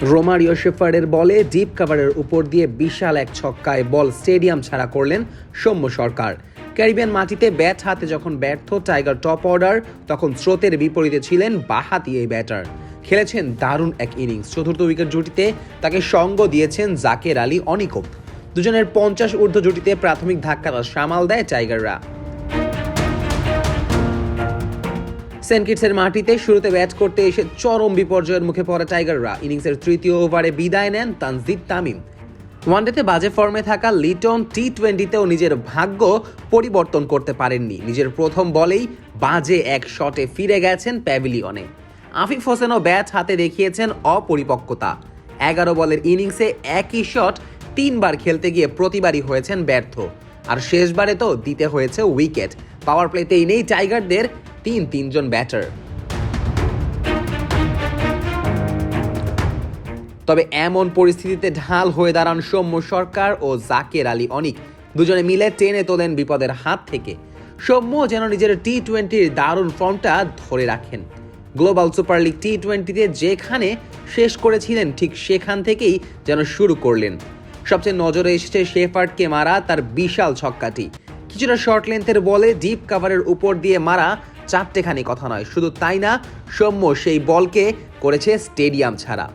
Romario শেফার্ডের বলে deep কাভারের উপর দিয়ে বিশাল এক ছক্কায় বল স্টেডিয়াম ছাড়া করলেন সৌম্য সরকার। ক্যারিবিয়ান মাটিতে ব্যাট হাতে যখন ব্যর্থ টাইগার টপ অর্ডার, তখন স্রোতের বিপরীতে ছিলেন বাঁহাতি এই ব্যাটার। খেলেছেন দারুণ এক ইনিংস। চতুর্থ উইকেট জুটিতে তাকে সঙ্গ দিয়েছেন জাকের আলী অনিকোপ। দুজনের 50 ঊর্ধ্ব জুটিতে প্রাথমিক ধাক্কাটা সামাল দেয় টাইগাররা। সেন্ট কিটসের মাটিতে শুরুতে ব্যাট করতে এসে চরম বিপর্যয়ের মুখে পড়ে টাইগাররা। ইনিংসের তৃতীয় ওভারে বিদায় নেন তানজিদ তামিম। ওয়ানডেতে বাজে ফর্মে থাকা লিটন টি-20তেও নিজের ভাগ্য পরিবর্তন করতে পারেননি। নিজের প্রথম বলেই বাজে এক শটে ফিরে গেছেন প্যাভিলিয়নে। আফিফ হোসেনও ব্যাট হাতে দেখিয়েছেন অপরিপক্কতা। 11 বলের ইনিংসে একই শট 3 বার খেলতে গিয়ে প্রতিবারই হয়েছেন ব্যর্থ। আর শেষবারে তো দিতে হয়েছে উইকেট। পাওয়ার প্লেতেই নেই টাইগারদের তিনজন ব্যাটার। তবে এমন পরিস্থিতিতে ঢাল হয়ে দাঁড়ান সৌম্য সরকার ও জাকের আলী অনিক। দুজনে মিলে টেনে তোলেন বিপদের হাত থেকে। সৌম্য যেন নিজের টি-20-র দারুণ ফর্মটা ধরে রাখেন। গ্লোবাল সুপার লিগ টি-20তে যেখানে শেষ করেছিলেন ঠিক সেখান থেকেই যেন শুরু করলেন। সবচেয়ে নজরে এসেছে শেফার্ডকে মারা তার বিশাল ছক্কাটি। কিছুটা শর্ট লেন্থের বলে ডিপ কাভারের উপর দিয়ে মারা চারটেখানি কথা নয়। শুধু তাই না, সৌম্য সেই বলকে করেছে স্টেডিয়াম ছাড়া।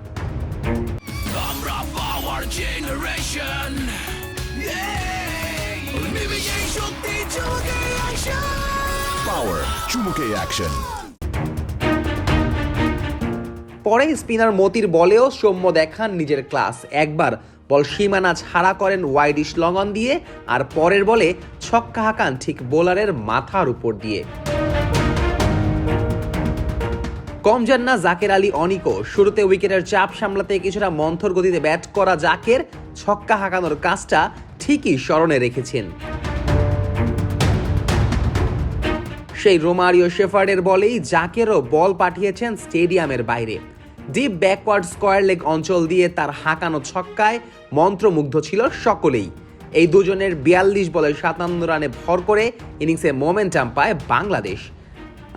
পরে স্পিনার মতির বলেও সৌম্য দেখান নিজের ক্লাস। একবার বল সীমানা ছাড়া করেন ওয়াইডিশ লং অন দিয়ে, আর পরের বলে ছক্কা হাঁকান ঠিক বোলারের মাথার উপর দিয়ে। কম যান না জাকের আলী অনিকও। শুরুতে উইকেটের চাপ সামলাতে কিছুটা মন্থর গতিতে ব্যাট করা জাকের ছক্কা হাঁকানোর কাজটা ঠিকই স্মরণে রেখেছেন। সেই রোমারিও শেফার্ডের বলেই জাকেরও বল পাঠিয়েছেন স্টেডিয়ামের বাইরে। ডিপ ব্যাকওয়ার্ড স্কয়ার লেগ অঞ্চল দিয়ে তার হাঁকানো ছক্কায় মন্ত্রমুগ্ধ ছিল সকলেই। এই দুজনের 42 বলে 57 রানে ভর করে ইনিংসে মোমেন্টাম পায় বাংলাদেশ।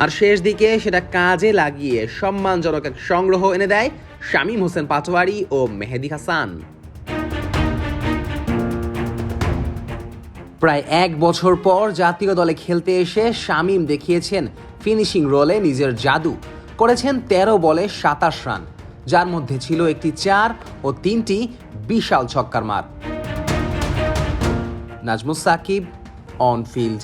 আর শেষ দিকে সেটা কাজে লাগিয়ে সম্মানজনক এক সংগ্রহ এনে দেয় শামীম হোসেন পাটোয়ারি ও মেহেদী হাসান। প্রায় 1 বছর পর জাতীয় দলে খেলতে এসে শামীম দেখিয়েছেন ফিনিশিং রোলে নিজের জাদু। করেছেন 13 বলে 27 রান, যার মধ্যে ছিল একটি 4 ও 3টি বিশাল ছক্কার মার। Nazmus Sakib, on field.